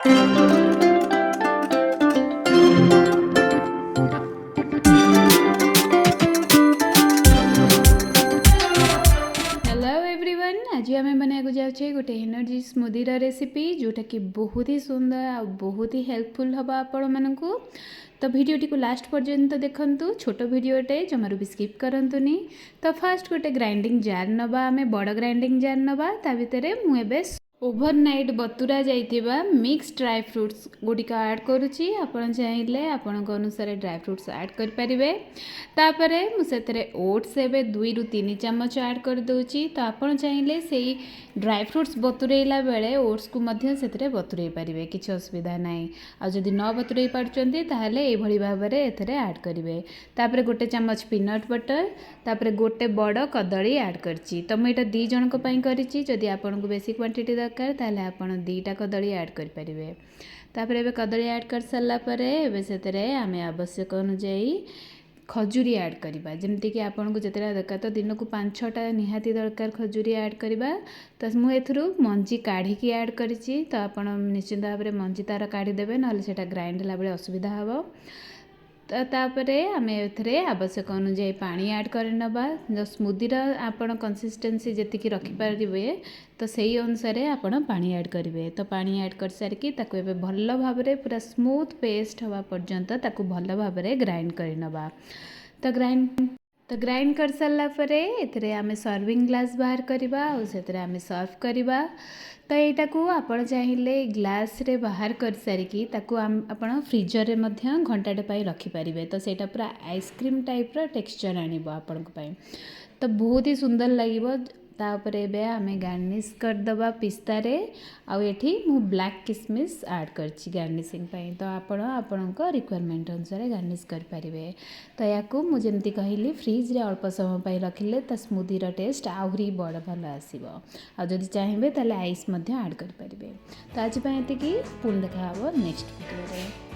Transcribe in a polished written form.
Hello everyone, आज आम बनाया जाऊे गोटे एनर्जी स्मूदीर रेसिपी जोटा कि बहुत ही सुंदर आ बहुत ही हेल्पफुल हम आपण मानू। तो भिडटी को लास्ट पर्यंत देखंतु। छोट भिडटे जमारू भी स्किप करंतुनी। तो फास्ट गोटे ग्राइंडिंग जार नवा, आम बड़ ग्राइंडिंग जार नवा। ता भितर मुझे ओभरनाइट बतुरा जाइथिबा मिक्स ड्राई फ्रुट्स गुड़िक ऐड करुच्ची। आपण चाहिए आपण अनुसार ड्राई फ्रुट्स ऐड कर पारिबे। तापरे मुझे ओट्स एवं 2 ରୁ 3 चम्मच ऐड कर दूची। तो आपण चाहिए से ड्राई फ्रुट्स बतुरेला बेले ओट्स को मध्य से बतुरे पारिबे, किसी असुविधा नहीं। आदि न बतुरे पार्चंती ताहले ए भली भाबरे एथरे ऐड करिवे। तापरे गोटे चम्मच पीनट बटर, तापरे गोटे बड़ कदली ऐड करची। तो मुझे 2 जनक पई करिची। जदि आपन को बेसी क्वांटिटी दरकार ताहले आपन 2टा कदली ऐड कर परिबे। तापरे एबे कदली ऐड कर सारा परे एबे सेतरे आमे आवश्यक अनुसार खजूरी ऐड करवा। जमती कि आपन को जितना दरकार, तो दिन को 5-6टा निहाती दरकार खजूरी ऐड करवा। तो मुझे मंजी काढ़ी ऐड करिची। तो आप निश्चिंत भाव में मंजी तार काढ़ीदेवे, ना सेटा ग्राइंड होला बेले असुविधा हम। तो तापरे आमे एथरे आवश्यक अनुसार पानी ऐड करनबा। जो स्मूदीर आपण कंसिस्टेंसी जेतिकी रखि पारिबे, तो सही अनुसार आपण पानी ऐड करेंगे। तो पानी ऐड कर सारिकी ताकू एबे भल भाव में पूरा स्मूथ पेस्ट हवा पर्यंत ताकू भल भाव में ग्राइंड करनबा। तो ग्राइंड कर सारा परे एथरे आमे सर्विंग ग्लास बाहर करवा और सेतरे आमे सर्व करवा। तो यहाँ को आपण चाहिए ग्लास रे बाहर कर सारिकी ताकू आपण फ्रीजर रे मध्य घंटाटे पाई रखिपारे। तो सेटा पूरा आइसक्रीम टाइप रो टेक्सचर आनिब आपण पाई। तो बहुत ही सुंदर लगिबो। तापर एबे आमे गार्निश करदबा पिस्ता रे। आउ एठी मु ब्लैक किसमिस ऐड करछि गार्निशिंग पई। तो आपण आपणको रिक्वायरमेंट अनुसार गार्निश कर पारिबे। तो याकू मु जेमती कहली फ्रिज रे अल्प समय पई रखिले त स्मूदी रो टेस्ट आहुरी बड़ भल आसीबो। आ जदि चाहिबे ताले आइस मध्य ऐड कर पारिबे। तो आज पई एतिकी, पुन देखा हबो नेक्स्ट वीडियो रे।